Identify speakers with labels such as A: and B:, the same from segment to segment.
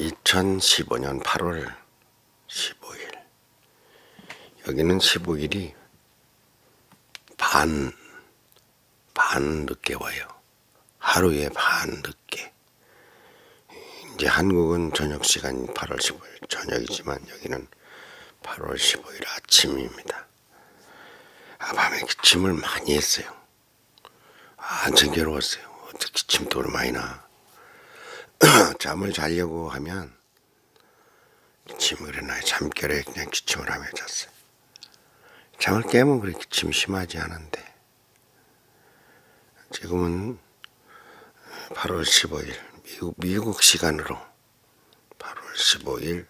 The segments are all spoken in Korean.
A: 2015년 8월 15일. 여기는 15일이 반 늦게 와요. 하루에 반 늦게. 이제 한국은 저녁 시간이 8월 15일 저녁이지만 여기는 8월 15일 아침입니다. 밤에 기침을 많이 했어요. 한참 괴로웠어요. 어떻게 기침도 많이 나. 잠을 자려고 하면 기침을 해놔요. 잠결에 그냥 기침을 하며 잤어요. 잠을 깨면 그렇게 기침이 심하지 않은데 지금은 8월 15일 미국 시간으로 8월 15일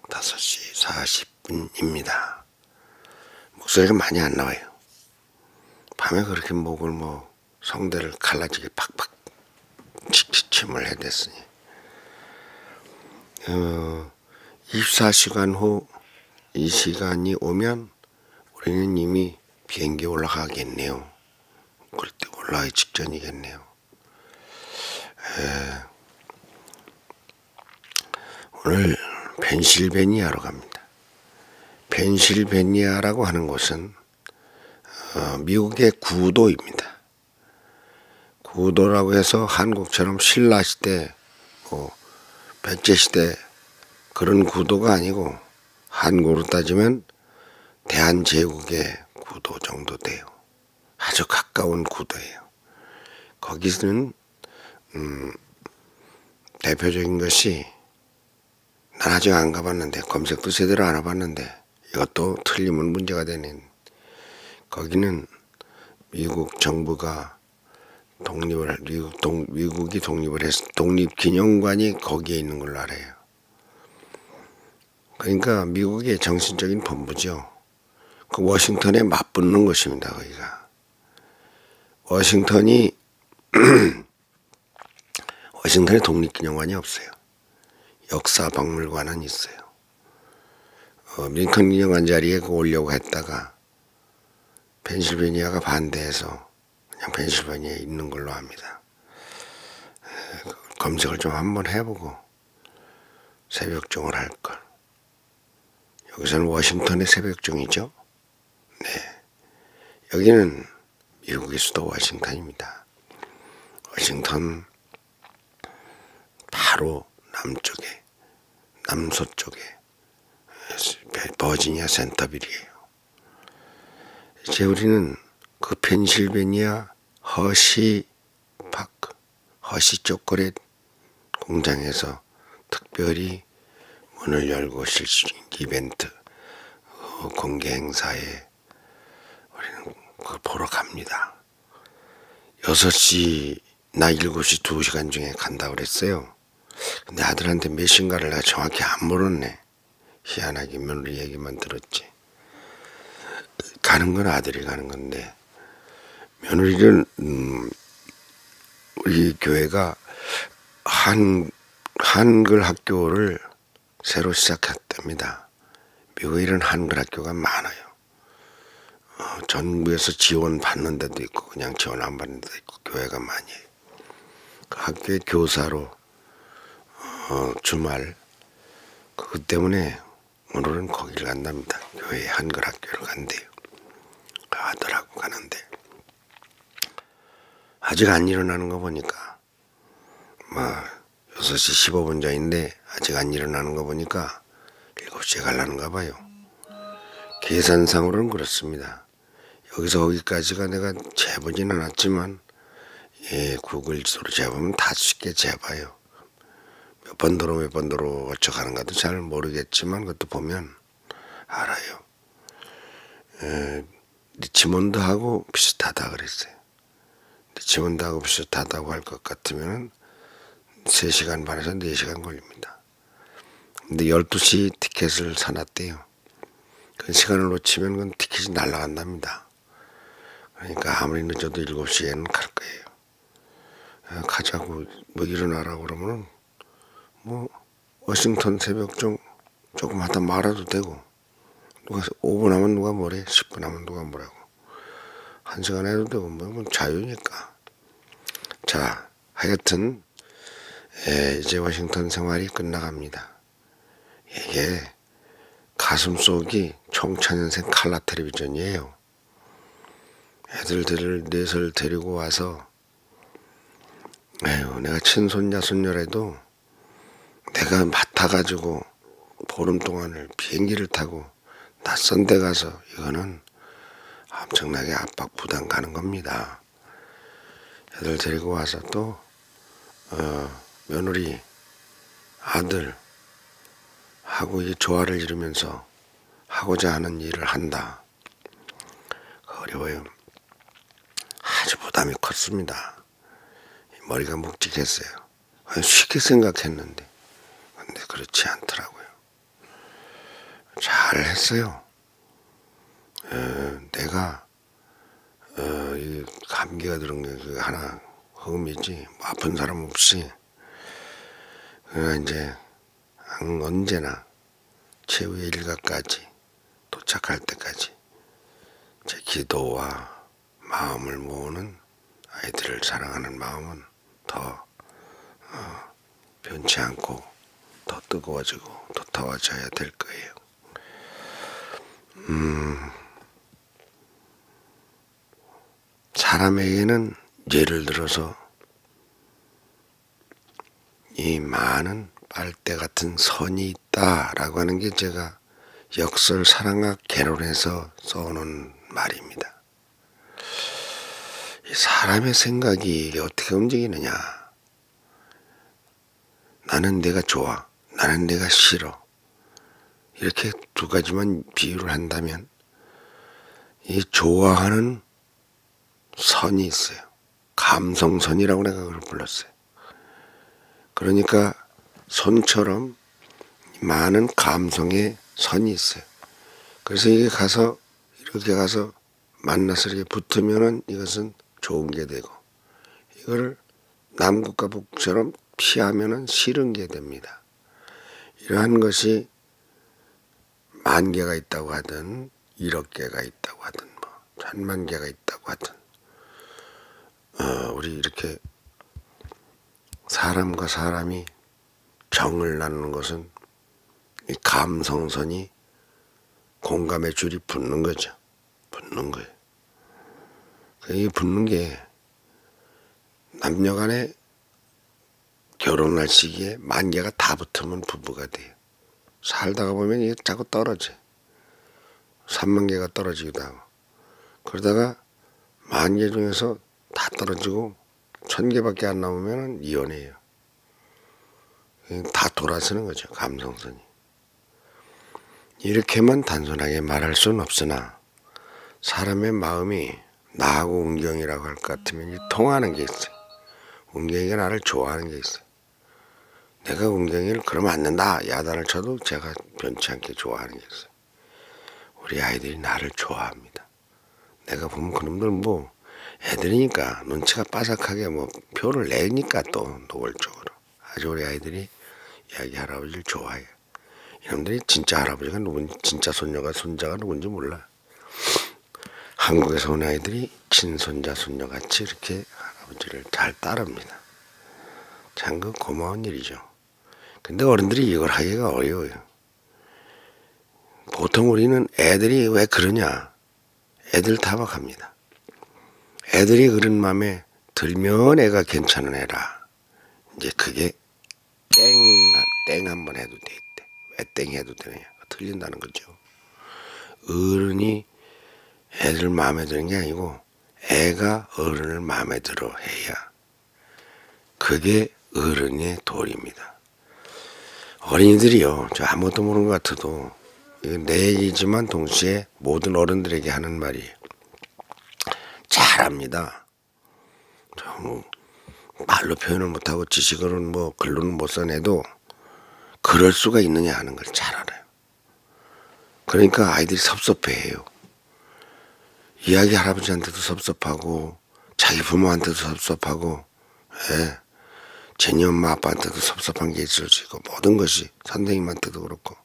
A: 5시 40분입니다. 목소리가 많이 안 나와요. 밤에 그렇게 목을 성대를 갈라지게 팍팍 기침을 해댔으니 24시간 후 이 시간이 오면 우리는 이미 비행기에 올라가겠네요. 그럴 때 올라가기 직전이겠네요. 오늘 펜실베니아로 갑니다. 펜실베니아라고 하는 곳은 미국의 구도입니다. 구도라고 해서 한국처럼 신라시대, 백제시대 그런 구도가 아니고 한국으로 따지면 대한제국의 구도 정도 돼요. 아주 가까운 구도예요. 거기서는 대표적인 것이 난 아직 안 가봤는데 검색도 제대로 안 해봤는데 이것도 틀리면 문제가 되는, 거기는 미국 정부가 미국이 독립을 해서 독립기념관이 거기에 있는 걸로 알아요. 그러니까 미국의 정신적인 본부죠. 그 워싱턴에 맞붙는 것입니다. 거기가 워싱턴에 독립기념관이 없어요. 역사박물관은 있어요. 링컨 기념관 자리에 오려고 했다가 펜실베니아가 반대해서 그냥 펜실베니아에 있는 걸로 합니다. 검색을 좀 한번 해보고 새벽종을 할걸. 여기서는 워싱턴의 새벽종이죠. 네, 여기는 미국의 수도 워싱턴입니다. 워싱턴 바로 남쪽에, 남서쪽에 버지니아 센터빌이에요. 이제 우리는 그 펜실베니아 허시 파크, 허시 초콜릿 공장에서 특별히 문을 열고 실시킨 이벤트, 공개 행사에 우리는 그걸 보러 갑니다. 6시나 7시 2시간 중에 간다고 그랬어요. 근데 아들한테 몇 시인가를 내가 정확히 안 물었네. 희한하게 며느리 얘기만 들었지. 가는 건 아들이 가는 건데 며느리는 우리 교회가 한글 학교를 새로 시작했답니다. 미국에 이런 한글 학교가 많아요. 정부에서 지원 받는 데도 있고 그냥 지원 안 받는 데도 있고 교회가 많이 해요. 그 학교의 교사로 주말 그것 때문에 오늘은 거기를 간답니다. 교회 한글 학교를 간대요. 그 아들하고 가는데 아직 안 일어나는 거 보니까 6시 15분 전인데 아직 안 일어나는 거 보니까 7시에 가려는가 봐요. 계산상으로는 그렇습니다. 여기서 거기까지가 내가 재보지는 않았지만 구글 지도로 재보면 다 쉽게 재봐요. 몇 번 도로 어쩌가는가도 잘 모르겠지만 그것도 보면 알아요. 리치몬드하고 비슷하다 그랬어요. 리치몬드하고 비슷하다고 할 것 같으면 3시간 반에서 4시간 걸립니다. 근데 12시 티켓을 사놨대요. 그 시간을 놓치면 그건 티켓이 날아간답니다. 그러니까 아무리 늦어도 7시에는 갈 거예요. 가자고 일어나라고 그러면은 워싱턴 새벽종 조금 하다 말아도 되고, 누가 5분 하면 누가 뭐래, 10분 하면 누가 뭐라고, 1시간 해도 되고 자유니까. 자, 하여튼 이제 워싱턴 생활이 끝나갑니다. 이게 가슴속이 청천연생 칼라 텔레비전이에요. 애들들을 넷을 데리고 와서 내가 친손자 손녀라도 내가 맡아가지고 보름 동안을 비행기를 타고 낯선 데 가서 이거는 엄청나게 압박 부담 가는 겁니다. 애들 데리고 와서 또 며느리 아들 하고 이 조화를 이루면서 하고자 하는 일을 한다. 어려워요. 아주 부담이 컸습니다. 머리가 묵직했어요. 쉽게 생각했는데 근데 그렇지 않더라고요. 잘했어요. 내가 이 감기가 들은 게 하나 흠이지 뭐 아픈 사람 없이 이제 언제나 최후의 일각까지 도착할 때까지 제 기도와 마음을 모으는 아이들을 사랑하는 마음은 더 변치 않고 더 뜨거워지고 더 더워져야 될 거예요. 사람에게는 예를 들어서 이 많은 빨대 같은 선이 있다라고 하는 게 제가 역설 사랑학 개론에서 써놓은 말입니다. 이 사람의 생각이 어떻게 움직이느냐. 나는 내가 좋아, 나는 내가 싫어. 이렇게 두 가지만 비유를 한다면 이 좋아하는 선이 있어요. 감성선이라고 내가 그걸 불렀어요. 그러니까 손처럼 많은 감성의 선이 있어요. 그래서 이게 가서 이렇게 가서 만나서 이렇게 붙으면은 이것은 좋은 게 되고 이걸 남극과 북처럼 피하면은 싫은 게 됩니다. 이러한 것이 10,000개가 있다고 하든 1억 개가 있다고 하든 뭐 10,000,000 개가 있다고 하든 우리 이렇게 사람과 사람이 정을 나누는 것은 이 감성선이 공감의 줄이 붙는 거죠. 붙는 거예요. 이 붙는 게 남녀 간에 결혼할 시기에 10,000개가 다 붙으면 부부가 돼요. 살다가 보면 이게 자꾸 떨어져. 30,000개가 떨어지기도 하고. 그러다가 10,000개 중에서 다 떨어지고 1,000개밖에 안 남으면 이혼해요. 다 돌아서는 거죠. 감성선이. 이렇게만 단순하게 말할 수는 없으나 사람의 마음이 나하고 운경이라고 할 것 같으면 통하는 게 있어요. 운경이가 나를 좋아하는 게 있어요. 내가 운경이를 그러면 안 된다 야단을 쳐도 제가 변치 않게 좋아하는 게 있어요. 우리 아이들이 나를 좋아합니다. 내가 보면 그놈들 뭐 애들이니까 눈치가 빠삭하게 뭐 표를 내니까 또 노골적으로 아주 우리 아이들이 이야기 할아버지를 좋아해요. 이놈들이 진짜 할아버지가 누군지 진짜 손녀가 손자가 누군지 몰라. 한국에서 온 아이들이 친손자 손녀같이 이렇게 할아버지를 잘 따릅니다. 참 그 고마운 일이죠. 근데 어른들이 이걸 하기가 어려워요. 보통 우리는 애들이 왜 그러냐 애들 타박합니다. 애들이 그런 맘에 들면 애가 괜찮은 애라 이제 그게 땡 한번 해도 돼 있대. 왜 땡 해도 되느냐 틀린다는 거죠. 어른이 애들 마음에 드는 게 아니고 애가 어른을 마음에 들어 해야 그게 어른의 도리입니다. 어린이들이요 저 아무것도 모르는 것 같아도 내 얘기지만 동시에 모든 어른들에게 하는 말이 잘합니다. 뭐 말로 표현을 못하고 지식으로는 뭐 글로는 못 써내도 그럴 수가 있느냐 하는 걸 잘 알아요. 그러니까 아이들이 섭섭해해요. 이야기 할아버지한테도 섭섭하고 자기 부모한테도 섭섭하고 제니 엄마 아빠한테도 섭섭한 게 있을 수 있고 모든 것이 선생님한테도 그렇고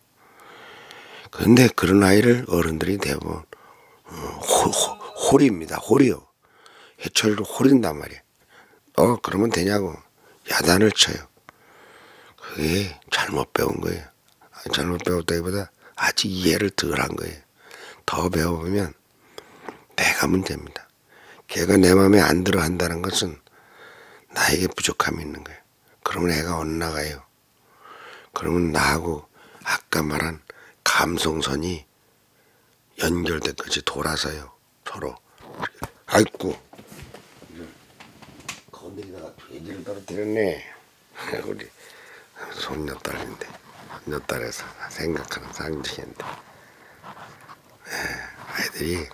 A: 그런데 그런 아이를 어른들이 대부분 홀입니다. 홀이요. 해철로 홀인단 말이에요. 그러면 되냐고 야단을 쳐요. 그게 잘못 배운 거예요. 잘못 배웠다기보다 아직 이해를 덜 한 거예요. 더 배워보면 내가 문제입니다. 걔가 내 마음에 안 들어 한다는 것은 나에게 부족함이 있는 거예요. 그러면 애가 엇나가요. 그러면 나하고 아까 말한 감성선이 연결될 것이 돌아서요. 서로. 아이고, 건드리다가 돼지를 떨어뜨렸네. 우리 손녀딸인데, 손녀딸에서 생각하는 상징인데, 아이들이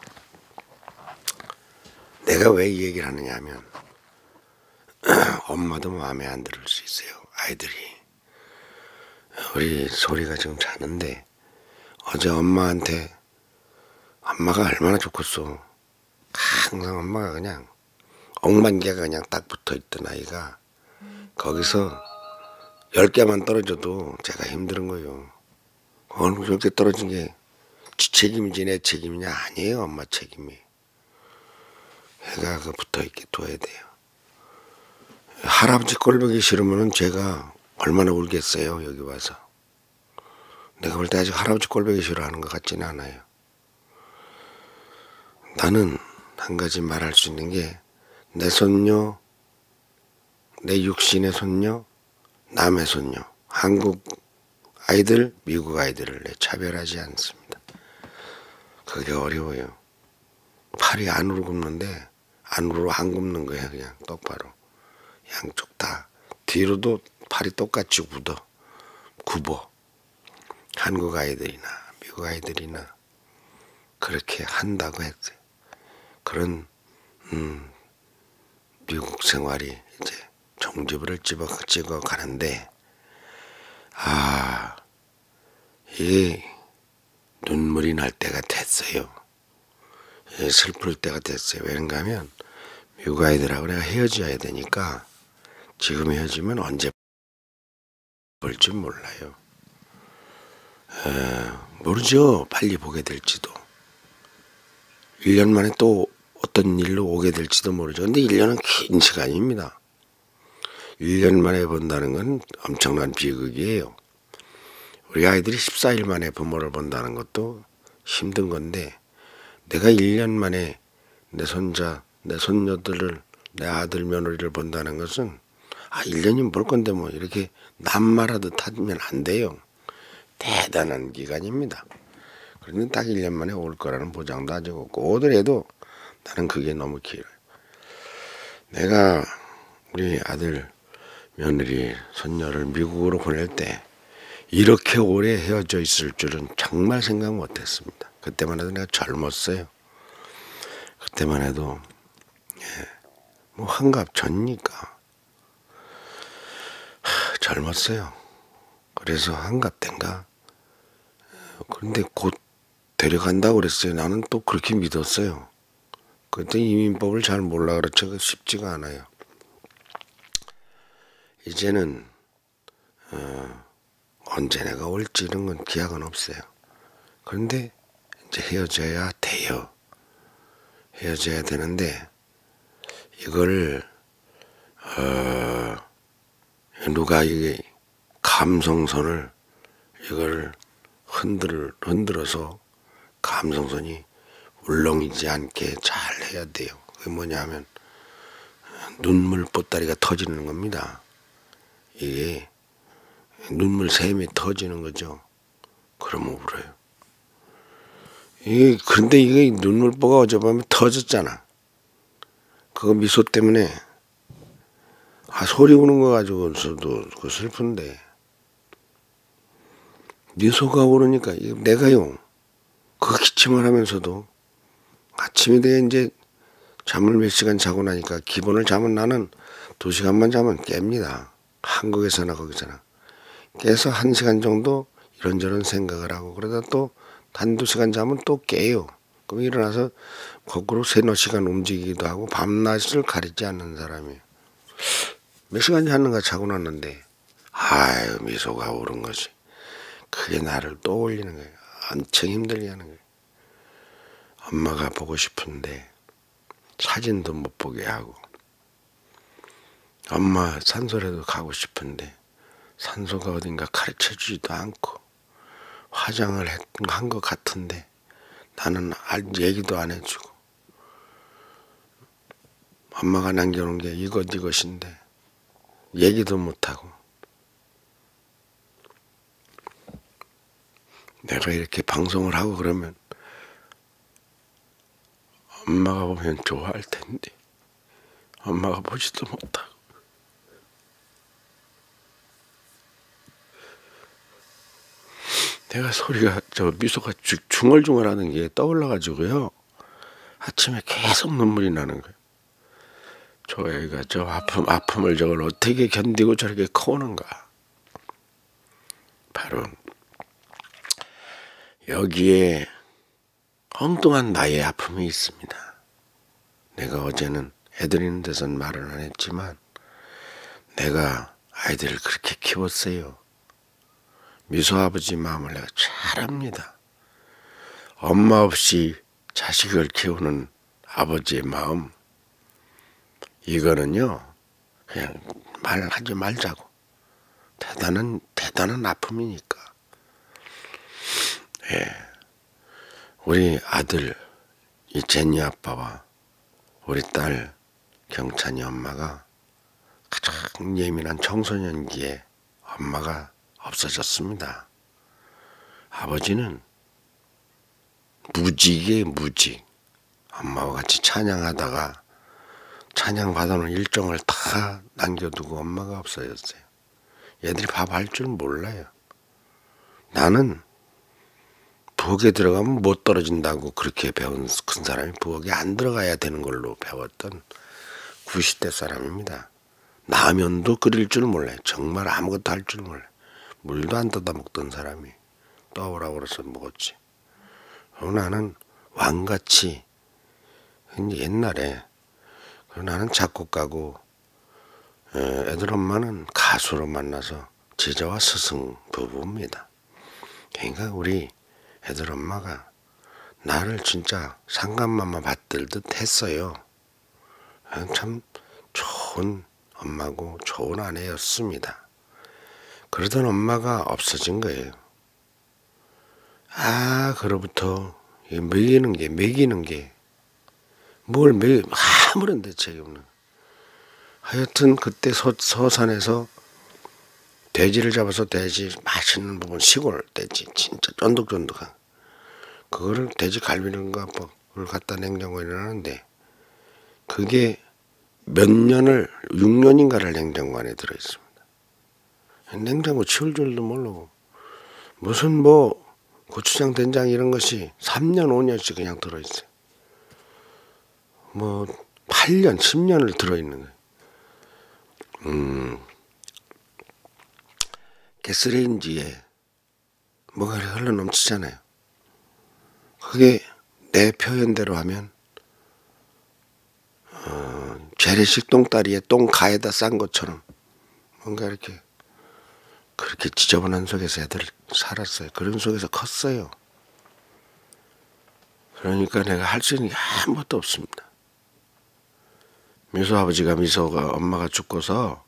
A: 내가 왜 이 얘기를 하느냐 하면 엄마도 마음에 안 들을 수 있어요. 아이들이. 우리 소리가 지금 자는데 어제 엄마한테 엄마가 얼마나 좋겠어. 항상 엄마가 그냥 억만개가 그냥 딱 붙어있던 아이가 거기서 10개만 떨어져도 제가 힘든 거예요. 어느 10개 떨어진 게 지 책임이지 내 책임이냐? 아니에요. 엄마 책임이. 애가 그 붙어있게 둬야 돼요. 할아버지 꼴보기 싫으면은 제가 얼마나 울겠어요. 여기 와서. 내가 볼 때 아직 할아버지 꼴보기 싫어하는 것 같지는 않아요. 나는 한 가지 말할 수 있는 게 내 손녀, 내 육신의 손녀, 남의 손녀, 한국 아이들, 미국 아이들을 내 차별하지 않습니다. 그게 어려워요. 팔이 안으로 굽는데 안으로 안 굽는 거야. 그냥 똑바로. 양쪽 다. 뒤로도 팔이 똑같이 굽어. 한국 아이들이나 미국 아이들이나 그렇게 한다고 했어요. 그런 미국 생활이 이제 종지부를 찍어 가는데 이 눈물이 날 때가 됐어요. 슬플 때가 됐어요. 왜인가 하면 미국 아이들하고 내가 헤어져야 되니까 지금 헤어지면 언제 볼지 몰라요. 모르죠. 빨리 보게 될지도. 1년 만에 또 어떤 일로 오게 될지도 모르죠. 근데 1년은 긴 시간입니다. 1년 만에 본다는 건 엄청난 비극이에요. 우리 아이들이 14일 만에 부모를 본다는 것도 힘든 건데 내가 1년 만에 내 손자, 내 손녀들을 내 아들, 며느리를 본다는 것은 1년이면 볼 건데 뭐 이렇게 남말하듯 하면 안 돼요. 대단한 기간입니다. 그런데 딱 1년 만에 올 거라는 보장도 아직 없고 오더라도 나는 그게 너무 길어요. 내가 우리 아들, 며느리, 손녀를 미국으로 보낼 때 이렇게 오래 헤어져 있을 줄은 정말 생각 못했습니다. 그때만 해도 내가 젊었어요. 그때만 해도 뭐 환갑 전이니까 젊었어요. 그래서 환갑 때인가 그런데 곧 데려간다고 그랬어요. 나는 또 그렇게 믿었어요. 그때 이민법을 잘 몰라 그렇죠. 쉽지가 않아요. 이제는 언제 내가 올지 이런 건 기약은 없어요. 그런데 이제 헤어져야 돼요. 헤어져야 되는데 이걸 누가 이게 감성선을 이걸 흔들어서 감성선이 울렁이지 않게 잘 해야 돼요. 그게 뭐냐 하면 눈물 보따리가 터지는 겁니다. 이게 눈물 샘이 터지는 거죠. 그러면 울어요. 그런데 이게 눈물보가 어젯밤에 터졌잖아. 그거 미소 때문에 소리 우는 거 가지고서도 그 슬픈데 미소가 오르니까 내가요 그 기침을 하면서도 아침이 돼 이제 잠을 몇 시간 자고 나니까 기본을 자면 나는 2시간만 자면 깹니다. 한국에서나 거기서나 깨서 1시간 정도 이런저런 생각을 하고 그러다 또 한두 시간 자면 또 깨요. 그럼 일어나서 거꾸로 3-4시간 움직이기도 하고 밤낮을 가리지 않는 사람이에요. 몇 시간 잤는가 자고 났는데 미소가 오른 것이 그게 나를 떠올리는 거예요. 엄청 힘들게 하는 거예요. 엄마가 보고 싶은데 사진도 못 보게 하고 엄마 산소라도 가고 싶은데 산소가 어딘가 가르쳐주지도 않고 화장을 한 것 같은데 나는 얘기도 안 해주고 엄마가 남겨놓은 게 이것인데 얘기도 못하고 내가 이렇게 방송을 하고 그러면 엄마가 보면 좋아할 텐데 엄마가 보지도 못하고 내가 소리가 미소가 중얼중얼하는 게 떠올라가지고요. 아침에 계속 눈물이 나는 거예요. 저 애가 저 아픔을 저걸 어떻게 견디고 저렇게 커오는가. 바로 여기에 엉뚱한 나의 아픔이 있습니다. 내가 어제는 애들 있는 데선 말을 안 했지만 내가 아이들을 그렇게 키웠어요. 미소 아버지 마음을 내가 잘 압니다. 엄마 없이 자식을 키우는 아버지의 마음, 이거는요 그냥 말하지 말자고. 대단한 아픔이니까. 예, 우리 아들 이 제니 아빠와 우리 딸 경찬이 엄마가 가장 예민한 청소년기에 엄마가 없어졌습니다. 아버지는 무직 엄마와 같이 찬양하다가 찬양 받아놓은 일정을 다 남겨두고 엄마가 없어졌어요. 얘들이 밥할 줄 몰라요. 나는 부엌에 들어가면 못 떨어진다고 그렇게 배운 큰 사람이 부엌에 안 들어가야 되는 걸로 배웠던 90대 사람입니다. 라면도 끓일 줄 몰라요. 정말 아무것도 할 줄 몰라요. 물도 안 떠다 먹던 사람이 떠오라고 그래서 먹었지. 나는 왕같이 옛날에 나는 작곡가고 애들 엄마는 가수로 만나서 제자와 스승 부부입니다. 그러니까 우리 애들 엄마가 나를 진짜 상감마마 받들듯 했어요. 참 좋은 엄마고 좋은 아내였습니다. 그러던 엄마가 없어진 거예요. 그로부터 먹이는 게 뭘 아무런 대책이 없는. 하여튼 그때 서산에서 돼지를 잡아서 돼지 맛있는 부분 시골 돼지 진짜 쫀득쫀득한 그거를 돼지 갈비는가 뭘 갖다 냉장고에 넣었는데 그게 몇 년을 6년인가를 냉장고 안에 들어있습니다. 냉장고 치울 줄도 모르고 무슨 고추장 된장 이런 것이 3년 5년씩 그냥 들어있어요. 8년 10년을 들어있는 거예요. 가스레인지에 뭐가 흘러넘치잖아요. 그게 내 표현대로 하면 재래식 똥다리에 똥 가에다 싼 것처럼 뭔가 이렇게 그렇게 지저분한 속에서 애들 살았어요. 그런 속에서 컸어요. 그러니까 내가 할 수 있는 게 아무것도 없습니다. 미소가 엄마가 죽고서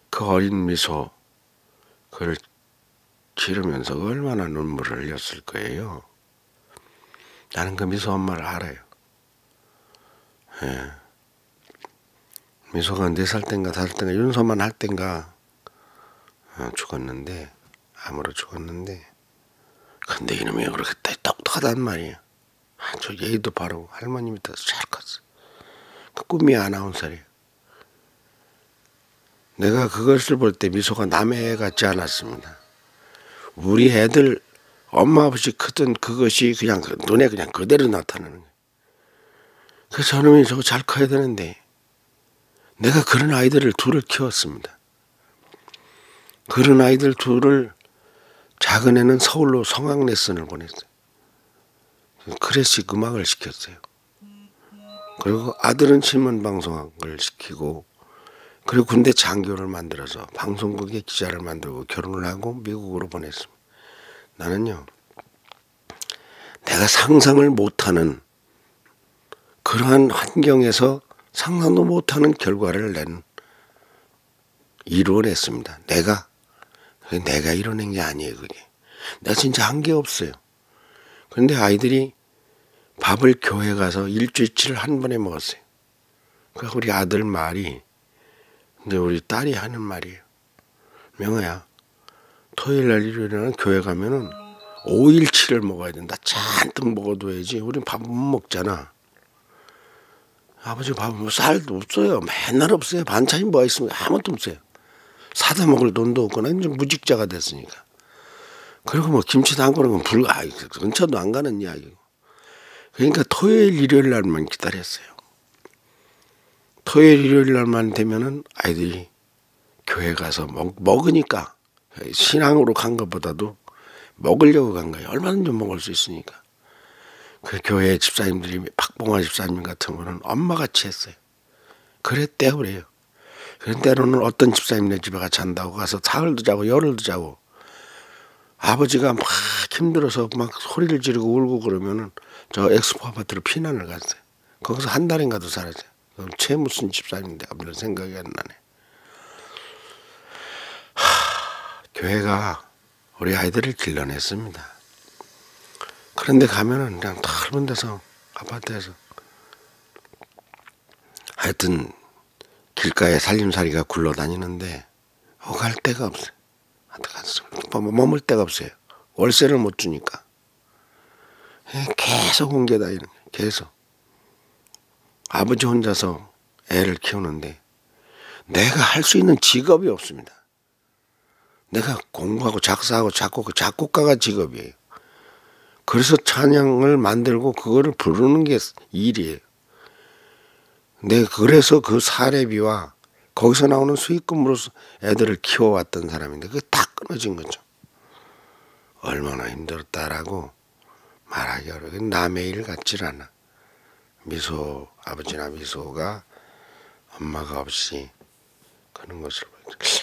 A: 그 어린 미소 그걸 기르면서 얼마나 눈물을 흘렸을 거예요. 나는 그 미소 엄마를 알아요. 예. 미소가 4살 땐가 5살 땐가 윤서만 할 땐가 죽었는데 암으로 죽었는데 근데 이놈이 그렇게 똑똑하단 말이야. 아주 예의도 바르고 할머니 밑에서 잘 컸어. 그 꿈이 아나운서래요. 내가 그것을 볼 때 미소가 남의 애 같지 않았습니다. 우리 애들 엄마 없이 크던 그것이 그냥 눈에 그냥 그대로 나타나는 거예요. 그래서 저놈이 저거 잘 커야 되는데 내가 그런 아이들을 둘을 키웠습니다. 그런 아이들 둘을 작은 애는 서울로 성악 레슨을 보냈어요. 클래식 음악을 시켰어요. 그리고 아들은 신문방송학을 시키고 그리고 군대 장교를 만들어서 방송국의 기자를 만들고 결혼을 하고 미국으로 보냈습니다. 나는요 내가 상상을 못하는 그러한 환경에서 상상도 못하는 결과를 이루어냈습니다. 내가 내가 이뤄낸 게 아니에요, 그게. 내가 진짜 한 게 없어요. 그런데 아이들이 밥을 교회 가서 일주일치를 한 번에 먹었어요. 그 우리 아들 말이, 근데 우리 딸이 하는 말이에요. 명아야, 토요일 날 일요일에는 교회 가면은 5일치를 먹어야 된다. 잔뜩 먹어둬야지. 우린 밥 못 먹잖아. 아버지 밥은 뭐 쌀도 없어요. 맨날 없어요. 반찬이 뭐가 있습니까? 아무것도 없어요. 사다 먹을 돈도 없거나 이제 무직자가 됐으니까. 그리고 뭐 김치도 안 그러면 근처도 안 가는 이야기고. 그러니까 토요일 일요일 날만 기다렸어요. 토요일 일요일 날만 되면은 아이들이 교회 가서 먹으니까 신앙으로 간 것보다도 먹으려고 간 거예요. 얼마든지 먹을 수 있으니까. 그 교회 집사님들이 박봉화 집사님 같은 거는 엄마같이 했어요. 그랬대요, 그래요. 그런 때로는 어떤 집사님네 집에 가 잔다고 가서 사흘도 자고 열흘도 자고, 아버지가 막 힘들어서 막 소리를 지르고 울고 그러면은 저 엑스포 아파트로 피난을 갔어요. 거기서 한 달인가도 살았어요. 최 무슨 집사님인데 아무런 생각이 안 나네. 교회가 우리 아이들을 길러냈습니다. 그런데 가면은 그냥 넓은 데서 아파트에서 하여튼 길가에 살림살이가 굴러다니는데 갈 데가 없어요. 머물 데가 없어요. 월세를 못 주니까 계속 옮겨 다니는 거예요. 계속. 아버지 혼자서 애를 키우는데 내가 할 수 있는 직업이 없습니다. 내가 공부하고 작사하고 작곡가가 직업이에요. 그래서 찬양을 만들고 그거를 부르는 게 일이에요. 내가 그래서 그 사례비와 거기서 나오는 수익금으로서 애들을 키워왔던 사람인데 그게 다 끊어진 거죠. 얼마나 힘들었다라고 말하기 어려워. 남의 일 같질 않아. 아버지나 미소가 엄마가 없이 그런 것을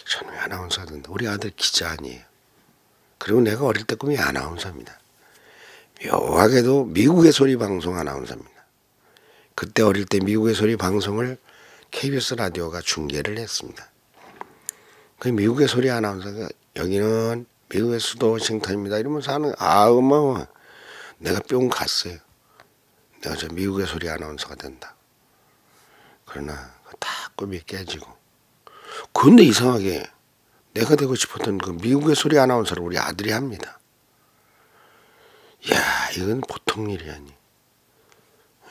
A: 저는 왜 아나운서가 된다. 우리 아들 기자 아니에요. 그리고 내가 어릴 때 꿈이 아나운서입니다. 묘하게도 미국의 소리 방송 아나운서입니다. 그때 어릴 때 미국의 소리 방송을 KBS 라디오가 중계를 했습니다. 그 미국의 소리 아나운서가 여기는 미국의 수도 워싱턴입니다 이러면서 하는 어마어마. 내가 뿅 갔어요. 내가 저 미국의 소리 아나운서가 된다. 그러나 다 꿈이 깨지고. 근데 이상하게 내가 되고 싶었던 그 미국의 소리 아나운서를 우리 아들이 합니다. 이야, 이건 보통 일이 아니.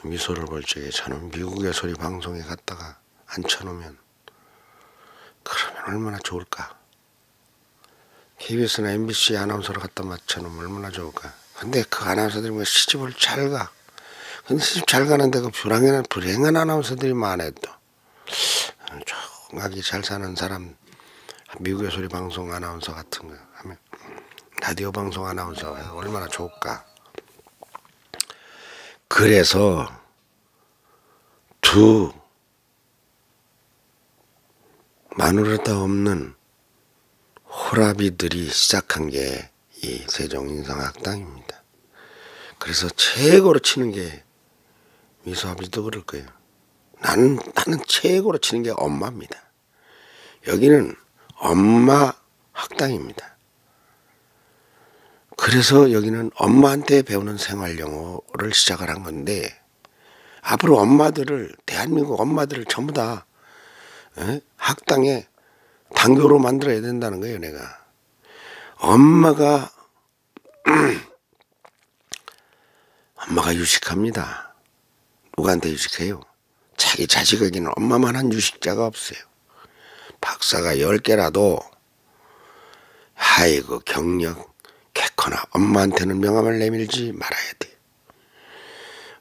A: 미소를 볼 적에 저는 미국의 소리 방송에 갔다가 앉혀놓으면 그러면 얼마나 좋을까. KBS나 MBC 아나운서를 갖다 맞춰놓으면 얼마나 좋을까. 근데 그 아나운서들이 뭐 시집을 잘 가. 근데 시집 잘 가는데 그 불행한 아나운서들이 많아요 또. 조용하게 잘 사는 사람, 미국의 소리 방송 아나운서 같은 거 하면 라디오 방송 아나운서가 얼마나 좋을까. 그래서 두 마누라도 없는 호라비들이 시작한 게 이 세종인성학당입니다. 그래서 최고로 치는 게 미소 아버지도 그럴 거예요. 나는 최고로 치는 게 엄마입니다. 여기는 엄마 학당입니다. 그래서 여기는 엄마한테 배우는 생활영어를 시작을 한 건데 앞으로 엄마들을, 대한민국 엄마들을 전부 다 학당에 당교로 만들어야 된다는 거예요. 내가 엄마가 유식합니다. 누구한테 유식해요? 자기 자식에게는 엄마만한 유식자가 없어요. 박사가 10개라도 아이고 경력 개코나 엄마한테는 명함을 내밀지 말아야 돼.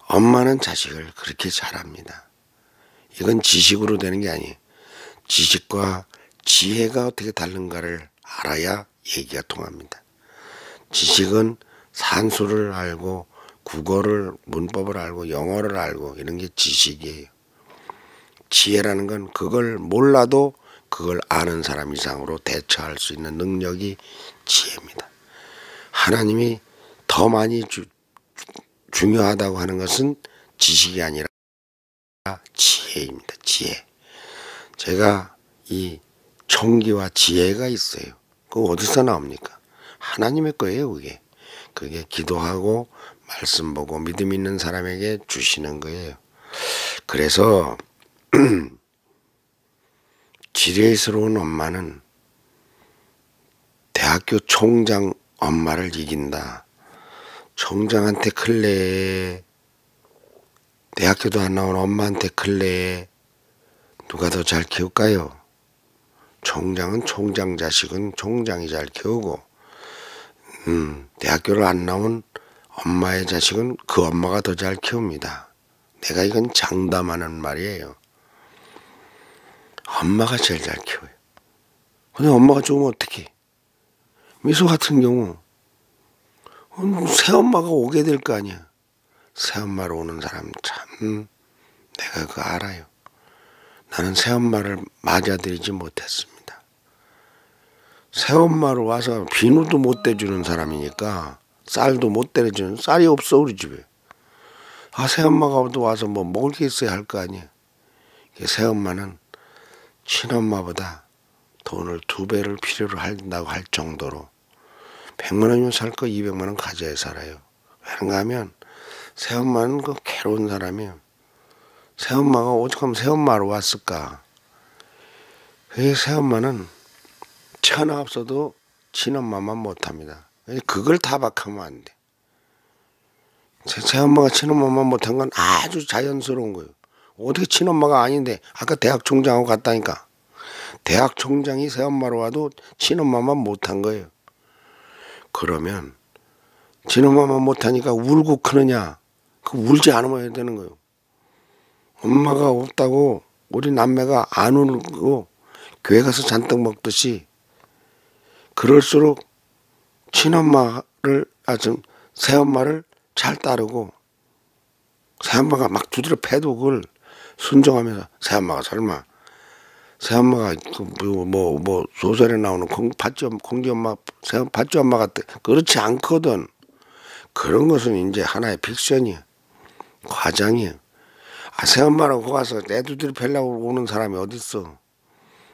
A: 엄마는 자식을 그렇게 잘합니다. 이건 지식으로 되는 게 아니에요. 지식과 지혜가 어떻게 다른가를 알아야 얘기가 통합니다. 지식은 산수를 알고 국어를, 문법을 알고 영어를 알고 이런 게 지식이에요. 지혜라는 건 그걸 몰라도 그걸 아는 사람 이상으로 대처할 수 있는 능력이 지혜입니다. 하나님이 더 많이 중요하다고 하는 것은 지식이 아니라 지혜입니다. 지혜. 제가 이 총기와 지혜가 있어요. 그거 어디서 나옵니까? 하나님의 거예요, 그게. 그게 기도하고 말씀 보고 믿음 있는 사람에게 주시는 거예요. 그래서 지뢰스러운 엄마는 대학교 총장 엄마를 이긴다. 총장한테 클래, 대학교도 안 나온 엄마한테 클래, 누가 더 잘 키울까요? 총장은 총장 자식은 총장이 잘 키우고, 대학교를 안 나온 엄마의 자식은 그 엄마가 더 잘 키웁니다. 내가 이건 장담하는 말이에요. 엄마가 제일 잘 키워요. 근데 엄마가 좋으면 어떡해? 미소 같은 경우 새엄마가 오게 될 거 아니야. 새엄마로 오는 사람 참 내가 그거 알아요. 나는 새엄마를 맞아들이지 못했습니다. 새엄마로 와서 비누도 못 대주는 사람이니까 쌀도 못 때려주는, 쌀이 없어 우리 집에. 아, 새엄마가 와서 뭐 먹을 게 있어야 할 거 아니야. 새엄마는 친엄마보다 돈을 2배를 필요로 한다고 할 정도로 100만 원이면 살 거 200만 원 가져야 살아요. 왜는가 하면 새엄마는 그 괴로운 사람이에요. 새엄마가 오죽하면 새엄마로 왔을까. 그 새엄마는 천하 없어도 친엄마만 못합니다. 그걸 타박하면 안 돼. 새엄마가 친엄마만 못한 건 아주 자연스러운 거예요. 어떻게 친엄마가 아닌데, 아까 대학 총장하고 갔다니까. 대학 총장이 새엄마로 와도 친엄마만 못한 거예요. 그러면 친엄마만 못하니까 울고 크느냐? 그 울지 않으면 해야 되는 거예요. 엄마가 없다고 우리 남매가 안 울고 교회 가서 잔뜩 먹듯이, 그럴수록 친엄마를, 새엄마를 잘 따르고, 새엄마가 막 두드려 패도 그걸 순종하면서, 새엄마가 설마, 새엄마가 뭐 소설에 나오는 공지엄마, 팥쥐엄마 같아. 그렇지 않거든. 그런 것은 이제 하나의 픽션이야. 과장이야. 아, 새엄마라고 가서 내 두드려 패려고 오는 사람이 어딨어.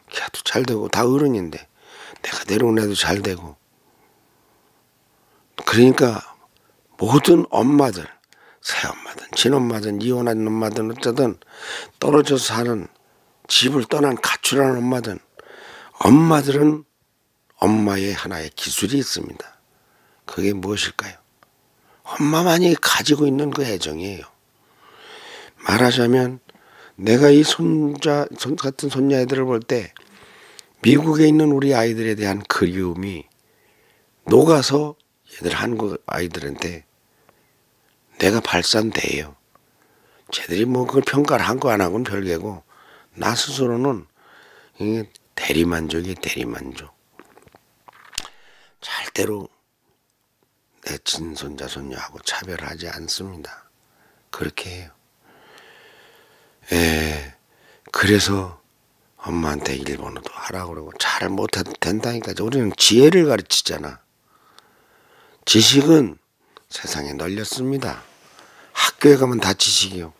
A: 걔도 잘 되고 다 어른인데 내가 데려온 애도 잘 되고. 그러니까 모든 엄마들, 새엄마든 친엄마든 이혼한 엄마든 어쩌든 떨어져서 사는, 집을 떠난 가출한 엄마들은 엄마의 하나의 기술이 있습니다. 그게 무엇일까요? 엄마만이 가지고 있는 그 애정이에요. 말하자면 내가 이 같은 손자 애들을 볼 때 미국에 있는 우리 아이들에 대한 그리움이 녹아서 얘들 한국 아이들한테 내가 발산돼요. 쟤들이 뭐 그걸 평가를 한 거 안 하고는 별개고, 나 스스로는 이게 대리만족이 대리만족. 절대로 내 친손자 손녀하고 차별하지 않습니다. 그렇게 해요. 그래서 엄마한테 일본어도 하라고 그러고 잘 못해도 된다니까. 우리는 지혜를 가르치잖아. 지식은 세상에 널렸습니다. 학교에 가면 다 지식이요.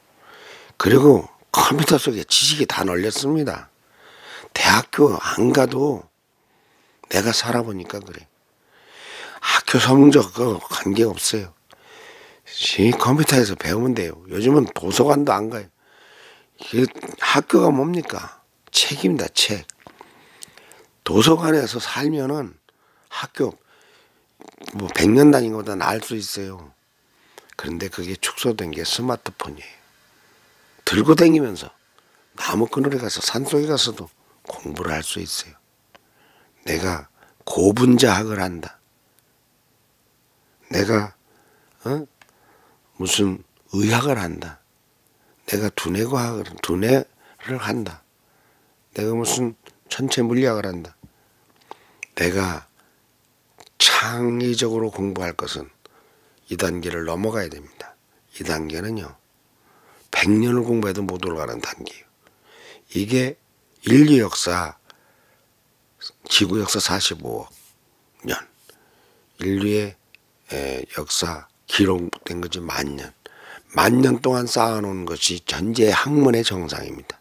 A: 그리고 컴퓨터 속에 지식이 다 널렸습니다. 대학교 안 가도 내가 살아보니까 그래. 학교 성적 그거 관계없어요. 컴퓨터에서 배우면 돼요. 요즘은 도서관도 안 가요. 이게 학교가 뭡니까? 책입니다. 책. 도서관에서 살면은 학교 뭐 100년 다닌 것보다 나을 수 있어요. 그런데 그게 축소된 게 스마트폰이에요. 들고 다니면서 나무 그늘에 가서 산속에 가서도 공부를 할 수 있어요. 내가 고분자학을 한다. 내가 무슨 의학을 한다. 내가 두뇌를 한다. 내가 무슨 천체 물리학을 한다. 내가 창의적으로 공부할 것은 2단계를 넘어가야 됩니다. 2단계는요. 100년을 공부해도 못 올라가는 단계예요. 이게 인류 역사, 지구 역사 45억 년, 인류의 역사 기록된 것이 10,000년. 10,000년 동안 쌓아놓은 것이 전제 학문의 정상입니다.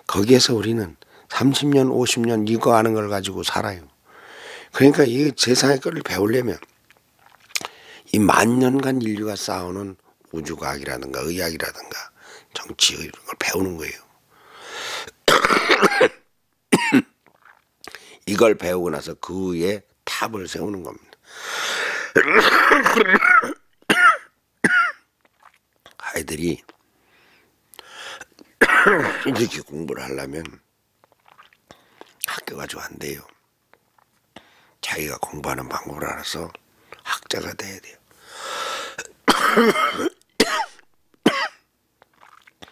A: 거기에서 우리는 30년, 50년 이거 아는 걸 가지고 살아요. 그러니까 이 세상의 것을 배우려면 이 만년간 인류가 쌓아오는 우주과학이라든가 의학이라든가 정치 이런 걸 배우는 거예요. 이걸 배우고 나서 그 위에 탑을 세우는 겁니다. 아이들이 이렇게 공부를 하려면 학교가 좀 안 돼요. 자기가 공부하는 방법을 알아서 학자가 돼야 돼요.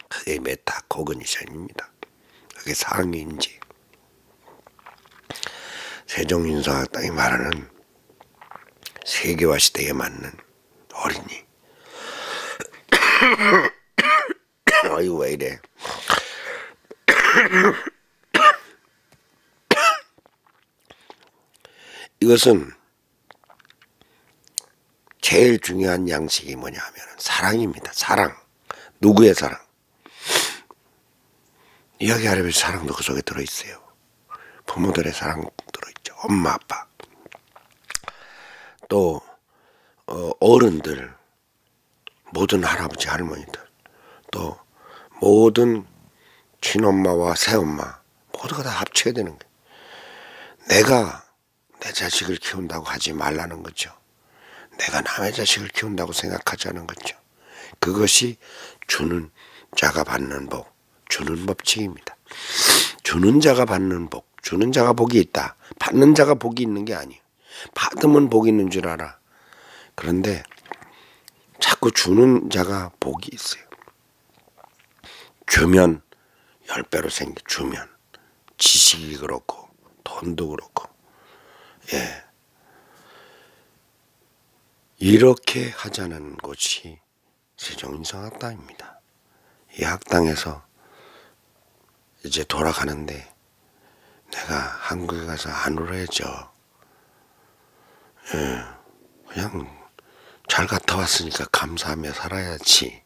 A: 그게 메타코그니션입니다. 그게 상위인지. 세종인성학당이 말하는 세계화 시대에 맞는 어린이. 어이 왜 이래. 이것은 제일 중요한 양식이 뭐냐 하면 사랑입니다. 사랑. 누구의 사랑? 이야기하려면 사랑도 그 속에 들어있어요. 부모들의 사랑 들어있죠. 엄마 아빠. 또 어른들, 모든 할아버지 할머니들, 또 모든 친엄마와 새엄마 모두가 다 합쳐야 되는 거예요. 내가 내 자식을 키운다고 하지 말라는 거죠. 내가 남의 자식을 키운다고 생각하자는 거죠. 그것이 주는 자가 받는 복, 주는 법칙입니다. 주는 자가 받는 복, 주는 자가 복이 있다. 받는 자가 복이 있는 게 아니에요. 받으면 복이 있는 줄 알아. 그런데 자꾸 주는 자가 복이 있어요. 주면 10배로 생겨. 주면 지식이 그렇고 돈도 그렇고. 예. 이렇게 하자는 곳이 세종인성학당입니다. 이 학당에서 이제 돌아가는데 내가 한국에 가서 안 울어야죠. 예. 그냥 잘 갔다 왔으니까 감사하며 살아야지.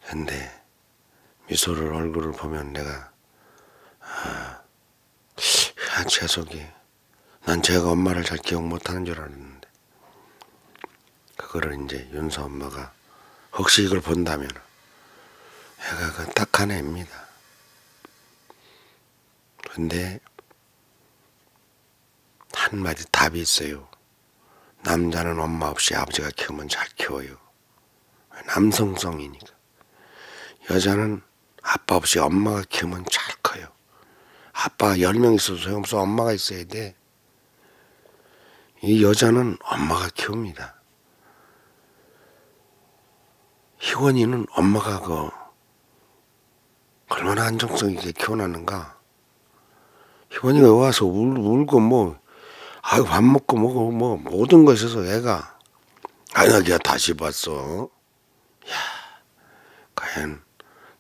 A: 근데 미소를 얼굴을 보면 내가 제 속이 난 제가 엄마를 잘 기억 못하는 줄 알았는데 그거를 이제 윤서 엄마가 혹시 이걸 본다면 애가 그 딱한 애입니다. 근데 한마디 답이 있어요. 남자는 엄마 없이 아버지가 키우면 잘 키워요. 남성성이니까. 여자는 아빠 없이 엄마가 키우면 잘 커요. 아빠 10명 있어도 소용없어. 엄마가 있어야 돼. 이 여자는 엄마가 키웁니다. 희원이는 엄마가 얼마나 안정성 있게 키워놨는가. 희원이가 와서 울고 아유 밥 먹고 모든 것에서 애가 아나기야 다시 봤어. 야, 과연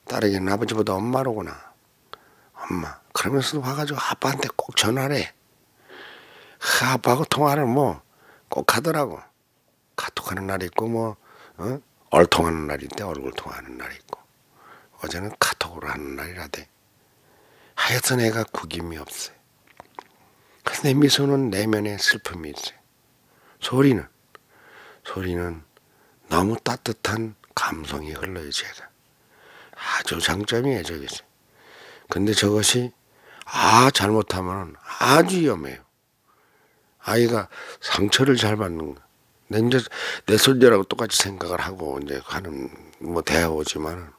A: 딸에게는 아버지보다 엄마로구나. 엄마. 그러면서도 와가지고 아빠한테 꼭 전화를 해. 아빠하고 통화를 꼭 하더라고. 카톡하는 날이 있고 얼통하는 날이 있대. 얼굴 통화하는 날이 있고. 어제는 카톡으로 하는 날이라대. 하여튼 애가 구김이 없어요. 근데 미소는 내면에 슬픔이 있어요. 소리는 너무 따뜻한 감성이 흘러요. 제가 아주 장점이에요. 저기서. 근데 저것이 잘못하면 아주 위험해요. 아이가 상처를 잘 받는 거. 내 손자라고 똑같이 생각을 하고 이제 하는 대화 오지만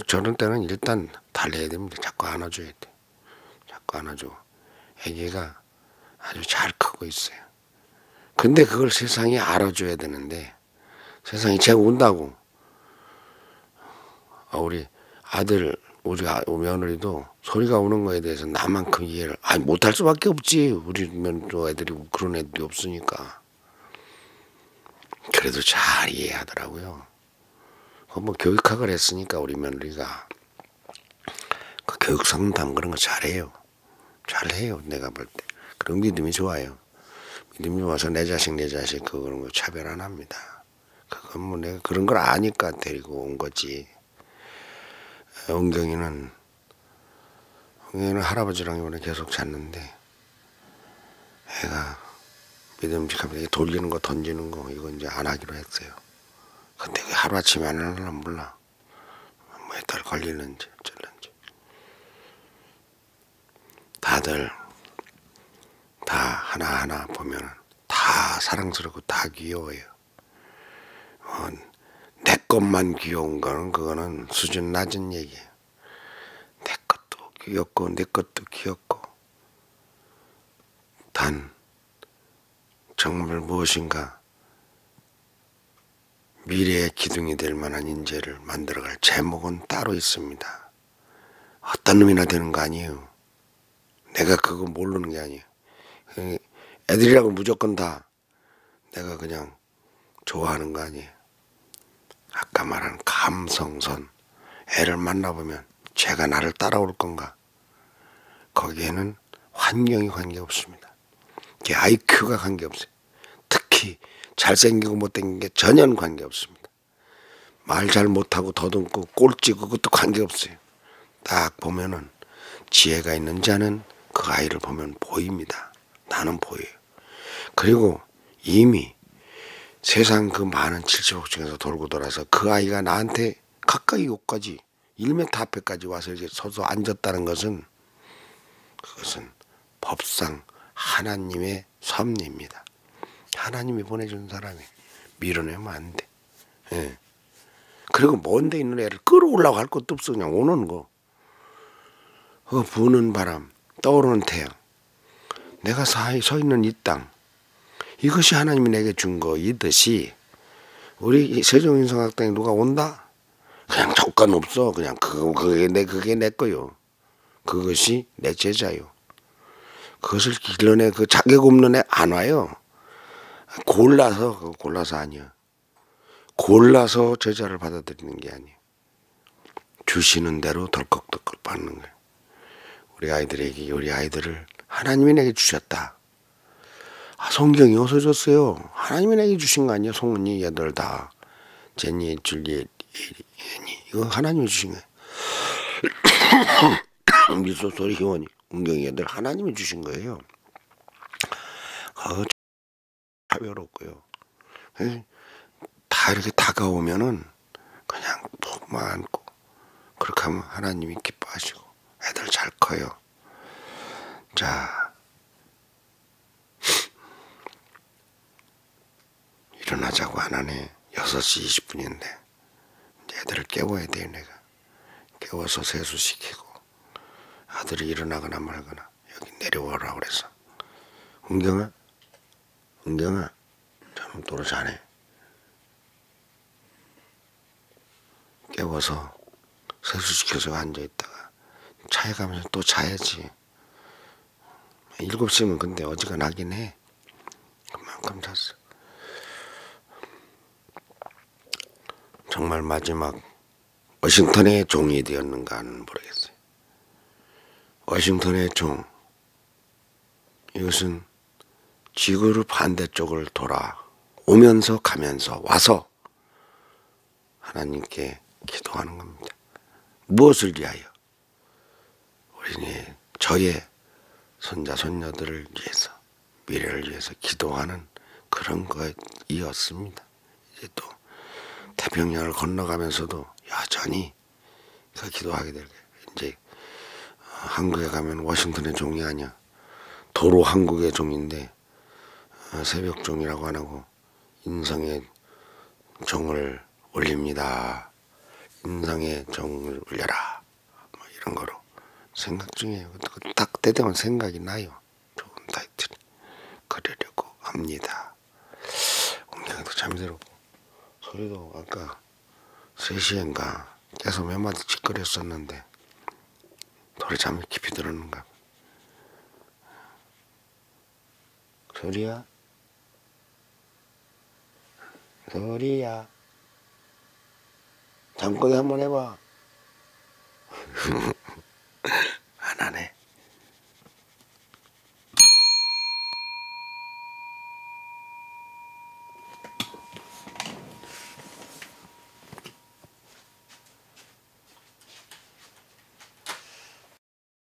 A: 저런 때는 일단 달래야 됩니다. 자꾸 안아줘야 돼. 자꾸 안아주고. 애기가 아주 잘 크고 있어요. 근데 그걸 세상이 알아줘야 되는데 세상이 제가 운다고. 우리 아들 우리 며느리도 소리가 우는 거에 대해서 나만큼 이해를 못할 수밖에 없지. 우리 며느리 애들이 그런 애들이 없으니까. 그래도 잘 이해하더라고요. 교육학을 했으니까 우리 며느리가 그 교육 상담 그런 거 잘해요. 잘해요. 내가 볼 때. 그런 믿음이 좋아요. 믿음이 좋아서 내 자식 그런 거 차별 안 합니다. 그건 내가 그런 걸 아니까 데리고 온 거지. 은경이는 할아버지랑 이번에 계속 잤는데 애가 믿음직하게 돌리는 거 던지는 거 이거 이제 안 하기로 했어요. 근데 왜 하루아침에 안 하려나 몰라. 몇 달 걸리는지 어쩌는지. 다들 다 하나하나 보면은 다 사랑스럽고 다 귀여워요. 내 것만 귀여운 거는 그거는 수준 낮은 얘기예요. 내 것도 귀엽고 내 것도 귀엽고 단 정말 무엇인가 미래의 기둥이 될 만한 인재를 만들어갈 제목은 따로 있습니다. 어떤 놈이나 되는 거 아니에요. 내가 그거 모르는 게 아니에요. 애들이라고 무조건 다 내가 그냥 좋아하는 거 아니에요. 아까 말한 감성선 애를 만나보면 쟤가 나를 따라올 건가? 거기에는 환경이 관계없습니다. 걔 IQ가 관계없어요. 특히 잘생기고 못생긴 게 전혀 관계없습니다. 말 잘 못하고 더듬고 꼴찌고 그것도 관계없어요. 딱 보면은 지혜가 있는 자는 그 아이를 보면 보입니다. 나는 보여요. 그리고 이미 세상 그 많은 70억 중에서 돌고 돌아서 그 아이가 나한테 가까이 요까지 1m 앞에까지 와서 이제 서서 앉았다는 것은 그것은 법상 하나님의 섭리입니다. 하나님이 보내준 사람이 밀어내면 안 돼. 예. 그리고 먼데 있는 애를 끌어올라고 할 것도 없어. 그냥 오는 거. 그 부는 바람, 떠오르는 태양. 내가 서 있는 이 땅. 이것이 하나님이 내게 준 거이듯이 우리 세종인성학당에 누가 온다? 그냥 조건 없어. 그냥 그게 내 거요. 그것이 내 제자요. 그것을 길러내 그 자격 없는 애 안 와요. 골라서 아니야. 골라서 제자를 받아들이는 게 아니에요. 주시는 대로 덜컥덜컥 받는 거예요. 우리 아이들에게 우리 아이들을 하나님이 내게 주셨다. 성경이 어디서 줬어요? 하나님이 내게 주신 거 아니야? 송은이 얘들 다 제니, 줄리엣, 애니 이거 하나님이 주신 거예요. 미소소리, 희원이, 은경이 얘들 하나님이 주신 거예요. 가벼웠고요. 다 이렇게 다가오면은 그냥 푹 안고 그렇게 하면 하나님이 기뻐하시고 애들 잘 커요. 자, 일어나자고 안 하네. 6시 20분인데 이제 애들을 깨워야 돼요. 내가 깨워서 세수시키고 아들이 일어나거나 말거나 여기 내려오라 그래서 은경아 저놈 또로 자네. 깨워서 세수시켜서 앉아있다가 차에 가면서 또 자야지. 7시면 근데 어지간하긴 해. 그만큼 잤어. 정말 마지막 워싱턴의 종이 되었는가는 모르겠어요. 워싱턴의 종. 이것은 지구를 반대쪽을 돌아오면서 가면서 와서 하나님께 기도하는 겁니다. 무엇을 위하여? 우리 저의 손자 손녀들을 위해서 미래를 위해서 기도하는 그런 거이었습니다. 이제 또 태평양을 건너가면서도 여전히 그 기도하게 될 거예요. 이제 한국에 가면 워싱턴의 종이 아니야. 도로 한국의 종인데 새벽 종이라고 안 하고 인성의 종을 올립니다. 인성의 종을 올려라. 뭐 이런 거로 생각 중이에요. 딱 때되면 생각이 나요. 좋은 타이틀 그리려고 합니다. 웅경이도 잠들었고 소리도 아까 3시인가 계속 몇 마디 짓거렸었는데 돌에 잠이 깊이 들었는가. 소리야? 소리야? 잠꼬대 한번 해봐. 안 하네.